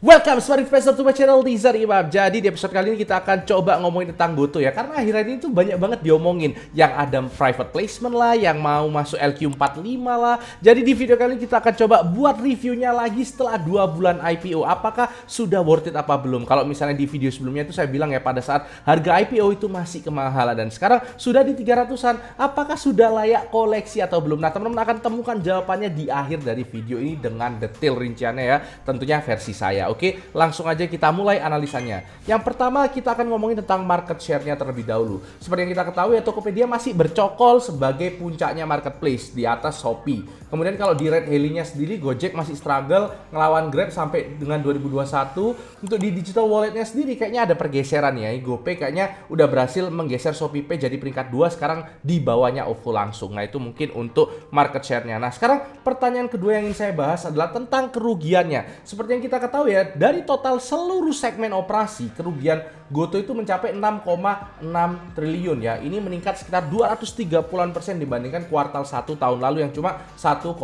Welcome Smart Investor to my channel, Nizar Imam. Jadi di episode kali ini kita akan coba ngomongin tentang GoTo ya. Karena akhir-akhir ini tuh banyak banget diomongin. Yang ada private placement lah, yang mau masuk LQ45 lah. Jadi di video kali ini kita akan coba buat reviewnya lagi setelah 2 bulan IPO. Apakah sudah worth it apa belum? Kalau misalnya di video sebelumnya itu saya bilang ya, pada saat harga IPO itu masih kemahalan. Dan sekarang sudah di 300-an. Apakah sudah layak koleksi atau belum? Nah, teman-teman akan temukan jawabannya di akhir dari video ini dengan detail rinciannya ya. Tentunya versi saya. Oke, langsung aja kita mulai analisanya. Yang pertama kita akan ngomongin tentang market share-nya terlebih dahulu. Seperti yang kita ketahui ya, Tokopedia masih bercokol sebagai puncaknya marketplace di atas Shopee. Kemudian kalau di ride hailing-nya sendiri, Gojek masih struggle ngelawan Grab sampai dengan 2021. Untuk di digital wallet-nya sendiri kayaknya ada pergeseran ya. GoPay kayaknya udah berhasil menggeser ShopeePay jadi peringkat 2, sekarang di bawahnya OVO langsung. Nah, itu mungkin untuk market share-nya. Nah, sekarang pertanyaan kedua yang ingin saya bahas adalah tentang kerugiannya. Seperti yang kita ketahui ya, dari total seluruh segmen operasi, kerugian GoTo itu mencapai 6,6 triliun ya. Ini meningkat sekitar 230% dibandingkan kuartal 1 tahun lalu yang cuma 1,9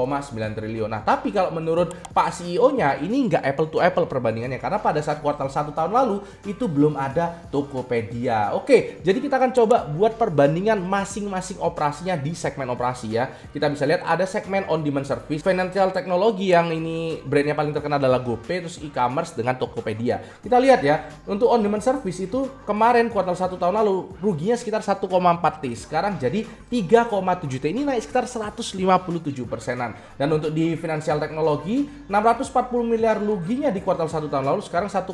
triliun. Nah, tapi kalau menurut Pak CEO-nya ini nggak apple to apple perbandingannya, karena pada saat kuartal 1 tahun lalu itu belum ada Tokopedia. Oke, jadi kita akan coba buat perbandingan masing-masing operasinya di segmen operasi ya. Kita bisa lihat ada segmen on demand service, financial technology yang ini brandnya paling terkenal adalah GoPay, terus e-commerce dengan Tokopedia. Kita lihat ya, untuk on demand service itu kemarin kuartal 1 tahun lalu ruginya sekitar 1,4 T, sekarang jadi 3,7 T. Ini naik sekitar 157%-an. Dan untuk di financial technology 640 miliar ruginya di kuartal 1 tahun lalu, sekarang 1,2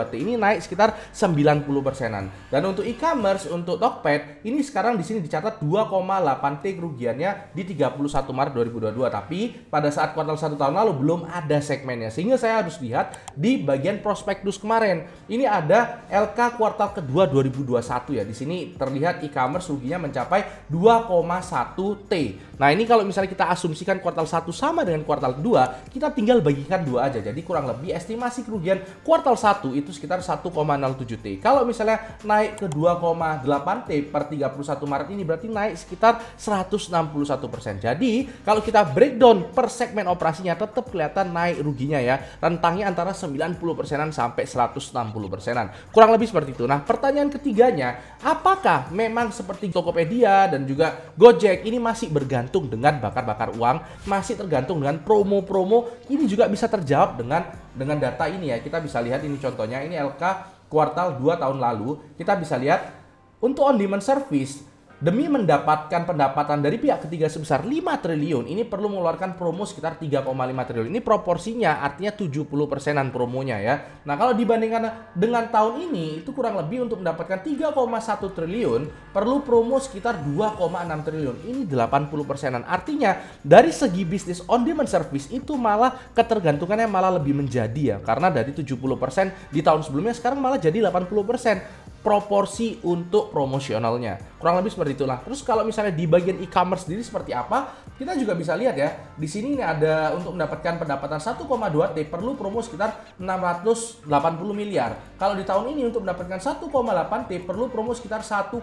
T. Ini naik sekitar 90%-an. Dan untuk e-commerce untuk Tokped ini sekarang di sini dicatat 2,8 T kerugiannya di 31 Maret 2022. Tapi pada saat kuartal 1 tahun lalu belum ada segmennya, sehingga saya harus lihat di bagian prospektus kemarin. Ini ada LK kuartal kedua 2021 ya. Di sini terlihat e-commerce ruginya mencapai 2,1 T. Nah, ini kalau misalnya kita asumsikan kuartal 1 sama dengan kuartal kedua, kita tinggal bagikan 2 aja. Jadi kurang lebih estimasi kerugian kuartal 1 itu sekitar 1,07 T. Kalau misalnya naik ke 2,8 T per 31 Maret ini berarti naik sekitar 161%. Jadi kalau kita breakdown per segmen operasinya tetap kelihatan naik ruginya ya. Rentangnya antara 90%-an sampai 160%-an. Kurang lebih seperti itu. Nah, pertanyaan ketiganya, apakah memang seperti Tokopedia dan juga Gojek ini masih bergantung dengan bakar-bakar uang, masih tergantung dengan promo-promo? Ini juga bisa terjawab dengan data ini ya. Kita bisa lihat ini contohnya, ini LK kuartal 2 tahun lalu. Kita bisa lihat untuk on demand service, demi mendapatkan pendapatan dari pihak ketiga sebesar 5 triliun, ini perlu mengeluarkan promo sekitar 3,5 triliun. Ini proporsinya artinya 70%-an promonya ya. Nah, kalau dibandingkan dengan tahun ini, itu kurang lebih untuk mendapatkan 3,1 triliun, perlu promo sekitar 2,6 triliun. Ini 80%-an. Artinya, dari segi bisnis on demand service itu malah ketergantungannya malah lebih menjadi ya. Karena dari 70% di tahun sebelumnya, sekarang malah jadi 80%. Proporsi untuk promosionalnya kurang lebih seperti itulah. Terus kalau misalnya di bagian e-commerce sendiri seperti apa, kita juga bisa lihat ya. Di sini ini ada untuk mendapatkan pendapatan 1,2 T perlu promo sekitar 680 miliar. Kalau di tahun ini untuk mendapatkan 1,8 T perlu promo sekitar 1,09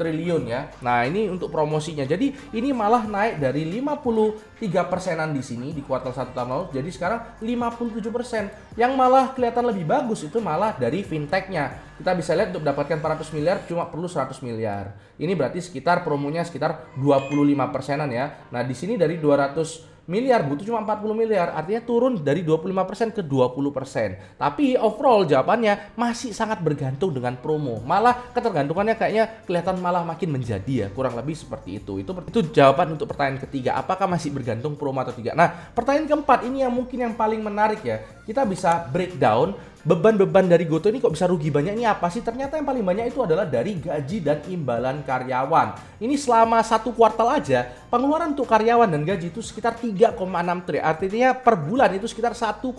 triliun ya. Nah, ini untuk promosinya. Jadi ini malah naik dari 53%-an di sini di kuartal 1 tahun lalu jadi sekarang 57%. Yang malah kelihatan lebih bagus itu malah dari fintech-nya. Kita bisa lihat untuk mendapatkan 400 miliar cuma perlu 100 miliar. Ini berarti sekitar promonya sekitar 25%-an ya. Nah, di sini dari 200 miliar butuh cuma 40 miliar, artinya turun dari 25% ke 20%. Tapi overall jawabannya masih sangat bergantung dengan promo. Malah ketergantungannya kayaknya kelihatan malah makin menjadi ya, kurang lebih seperti itu. Itu jawaban untuk pertanyaan ketiga, apakah masih bergantung promo atau tidak. Nah, pertanyaan keempat ini yang mungkin yang paling menarik ya. Kita bisa breakdown beban-beban dari GoTo ini kok bisa rugi banyak, ini apa sih? Ternyata yang paling banyak itu adalah dari gaji dan imbalan karyawan. Ini selama 1 kuartal aja pengeluaran untuk karyawan dan gaji itu sekitar 3,6 triliun. Artinya per bulan itu sekitar 1,2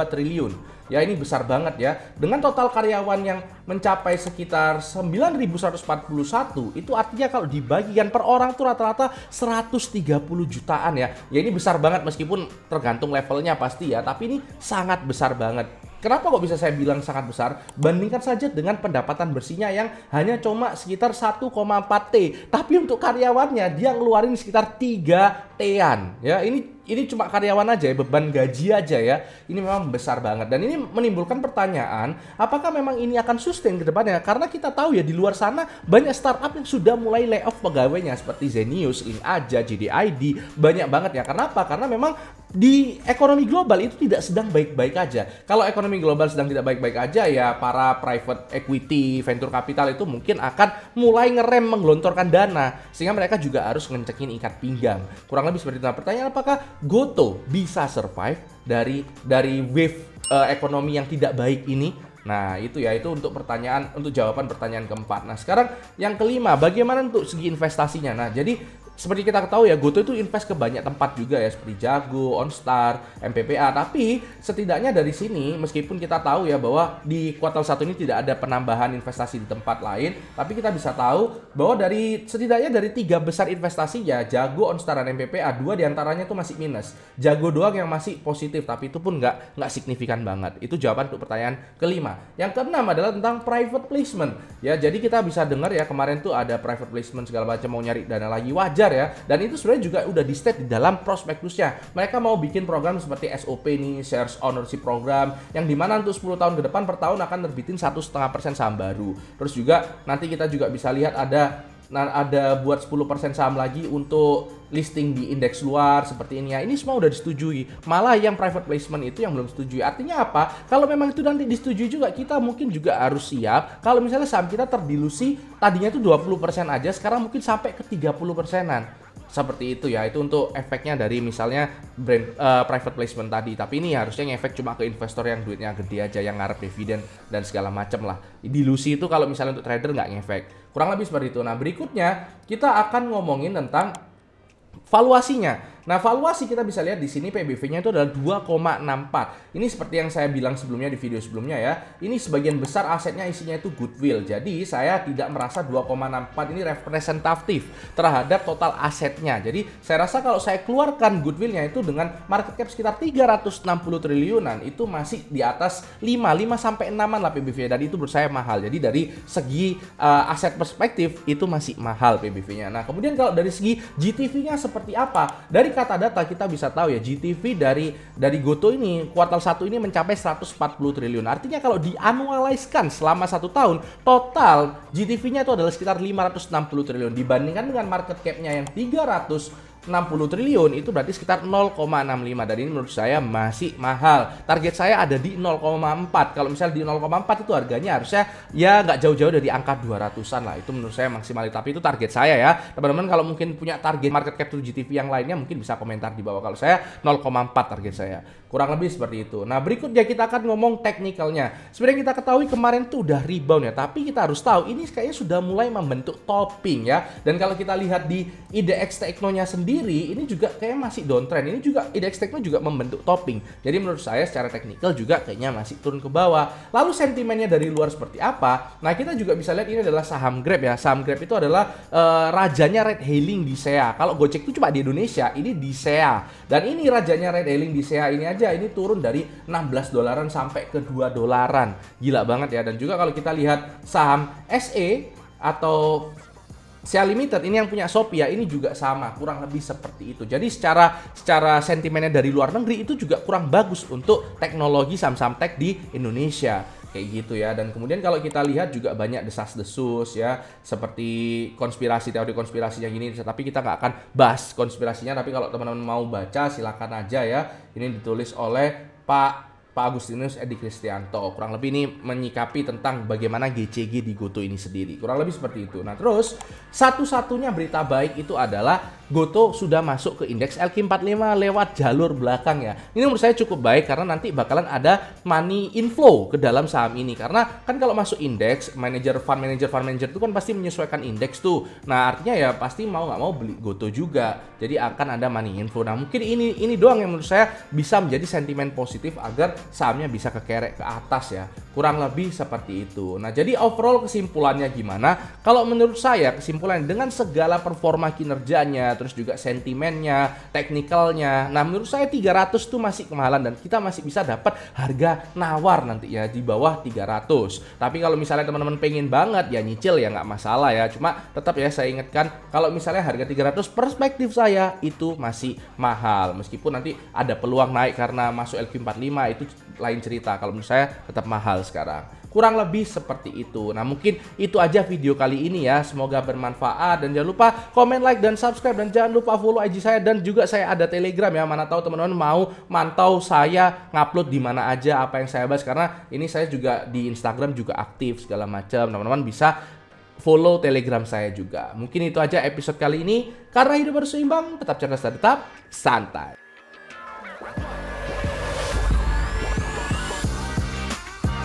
triliun. Ya, ini besar banget ya. Dengan total karyawan yang mencapai sekitar 9.141, itu artinya kalau dibagikan per orang tuh rata-rata 130 jutaan ya. Ya, ini besar banget meskipun tergantung levelnya pasti ya, tapi ini sangat besar banget. Kenapa kok bisa saya bilang sangat besar? Bandingkan saja dengan pendapatan bersihnya yang hanya cuma sekitar 1,4 T. Tapi untuk karyawannya dia ngeluarin sekitar 3 T-an. Ya, ini ini cuma karyawan aja ya, beban gaji aja ya, ini memang besar banget. Dan ini menimbulkan pertanyaan, apakah memang ini akan sustain ke depannya? Karena kita tahu ya di luar sana banyak startup yang sudah mulai layoff pegawainya seperti Zenius, Inaja, JDID, banyak banget ya. Kenapa? Karena memang di ekonomi global itu tidak sedang baik-baik aja. Kalau ekonomi global sedang tidak baik-baik aja ya, para private equity, venture capital itu mungkin akan mulai ngerem menggelontorkan dana, sehingga mereka juga harus ngencekin ikat pinggang. Kurang lebih seperti itu. Nah, pertanyaan, apakah Goto bisa survive dari wave ekonomi yang tidak baik ini? Nah, itu ya, itu untuk jawaban pertanyaan keempat. Nah, sekarang yang kelima, bagaimana untuk segi investasinya? Nah, jadi seperti kita ketahui ya, Goto itu invest ke banyak tempat juga ya, seperti Jago, OnStar, MPPA. Tapi setidaknya dari sini, meskipun kita tahu ya bahwa di kuartal 1 ini tidak ada penambahan investasi di tempat lain, tapi kita bisa tahu bahwa setidaknya dari 3 besar investasi ya, Jago, OnStar, dan MPPA, 2 diantaranya itu masih minus. Jago doang yang masih positif, tapi itu pun nggak signifikan banget. Itu jawaban untuk pertanyaan kelima. Yang keenam adalah tentang private placement. Ya, jadi kita bisa dengar ya, kemarin tuh ada private placement segala macam, mau nyari dana lagi, wajar ya. Dan itu sebenarnya juga udah di state di dalam prospektusnya. Mereka mau bikin program seperti SOP nih, Shares Ownership Program, yang dimana untuk 10 tahun ke depan per tahun akan terbitin 1,5% saham baru. Terus juga nanti kita juga bisa lihat ada buat 10% saham lagi untuk listing di indeks luar seperti ini ya. Ini semua udah disetujui. Malah yang private placement itu yang belum setujui. Artinya apa? Kalau memang itu nanti disetujui juga, kita mungkin juga harus siap kalau misalnya saham kita terdilusi, tadinya itu 20% aja, sekarang mungkin sampai ke 30%-an. Seperti itu ya, itu untuk efeknya dari misalnya private placement tadi. Tapi ini harusnya ngefek cuma ke investor yang duitnya gede aja, yang ngarep dividen dan segala macam lah. Dilusi itu kalau misalnya untuk trader nggak ngefek. Kurang lebih seperti itu. Nah, berikutnya kita akan ngomongin tentang valuasinya. Nah, valuasi kita bisa lihat di sini PBV-nya itu adalah 2,64. Ini seperti yang saya bilang sebelumnya di video sebelumnya ya. Ini sebagian besar asetnya isinya itu goodwill. Jadi saya tidak merasa 2,64 ini representatif terhadap total asetnya. Jadi saya rasa kalau saya keluarkan goodwill-nya itu dengan market cap sekitar 360 triliunan, itu masih di atas 5 sampai 6-an lah PBV, dan itu menurut saya mahal. Jadi dari segi aset perspektif itu masih mahal PBV-nya. Nah, kemudian kalau dari segi GTV-nya seperti apa? Dari kata data kita bisa tahu ya, GTV dari Goto ini kuartal 1 ini mencapai 140 triliun. Artinya kalau dianualiskan selama 1 tahun, total GTV-nya itu adalah sekitar 560 triliun. Dibandingkan dengan market cap-nya yang 360 triliun, itu berarti sekitar 0,65. Dan ini menurut saya masih mahal. Target saya ada di 0,4. Kalau misalnya di 0,4 itu harganya harusnya ya nggak jauh-jauh dari angka 200-an lah. Itu menurut saya maksimal. Tapi itu target saya ya. Teman-teman kalau mungkin punya target market cap to GTV yang lainnya, mungkin bisa komentar di bawah. Kalau saya 0,4 target saya. Kurang lebih seperti itu. Nah, berikutnya kita akan ngomong teknikalnya. Sebenarnya kita ketahui kemarin tuh udah rebound ya, tapi kita harus tahu ini kayaknya sudah mulai membentuk topping ya. Dan kalau kita lihat di IDX Teknonya sendiri, ini juga kayaknya masih downtrend. Ini juga IDX Tekno juga membentuk topping. Jadi menurut saya secara teknikal juga kayaknya masih turun ke bawah. Lalu sentimennya dari luar seperti apa? Nah, kita juga bisa lihat ini adalah saham Grab ya. Saham Grab itu adalah rajanya ride hailing di SEA. Kalau Gojek itu cuma di Indonesia, ini di SEA. Dan ini rajanya ride hailing di SEA ini aja, ini turun dari 16 dolaran sampai ke 2 dolaran. Gila banget ya. Dan juga kalau kita lihat saham SE atau SEA Limited ini yang punya Shopee ya, ini juga sama, kurang lebih seperti itu. Jadi secara sentimennya dari luar negeri itu juga kurang bagus untuk teknologi saham-saham tech di Indonesia. Kayak gitu ya. Dan kemudian kalau kita lihat juga banyak desas-desus ya, seperti teori konspirasi yang ini, tapi kita nggak akan bahas konspirasinya. Tapi kalau teman-teman mau baca silakan aja ya. Ini ditulis oleh Pak Agustinus Edi Kristianto. Kurang lebih ini menyikapi tentang bagaimana GCG di Goto ini sendiri. Kurang lebih seperti itu. Nah, terus satu-satunya berita baik itu adalah Goto sudah masuk ke indeks LQ45 lewat jalur belakang ya. Ini menurut saya cukup baik karena nanti bakalan ada money inflow ke dalam saham ini. Karena kan kalau masuk indeks, fund manager itu kan pasti menyesuaikan indeks tuh. Nah, artinya ya pasti mau nggak mau beli Goto juga. Jadi akan ada money inflow. Nah, mungkin ini doang yang menurut saya bisa menjadi sentimen positif agar sahamnya bisa kekerek ke atas ya. Kurang lebih seperti itu. Nah, jadi overall kesimpulannya gimana? Kalau menurut saya kesimpulannya dengan segala performa kinerjanya, terus juga sentimennya, teknikalnya. Nah, menurut saya 300 tuh masih kemahalan dan kita masih bisa dapat harga nawar nanti ya di bawah 300. Tapi kalau misalnya teman-teman pengen banget ya nyicil ya nggak masalah ya. Cuma tetap ya saya ingatkan kalau misalnya harga 300 perspektif saya itu masih mahal. Meskipun nanti ada peluang naik karena masuk LQ45 itu lain cerita. Kalau menurut saya tetap mahal sekarang. Kurang lebih seperti itu. Nah, mungkin itu aja video kali ini ya. Semoga bermanfaat dan jangan lupa komen, like, dan subscribe. Dan jangan lupa follow IG saya dan juga saya ada Telegram ya. Mana tahu teman-teman mau mantau saya ngupload di mana aja apa yang saya bahas, karena ini saya juga di Instagram juga aktif segala macam. Teman-teman bisa follow Telegram saya juga. Mungkin itu aja episode kali ini. Karena hidup harus seimbang, tetap cerdas dan tetap santai.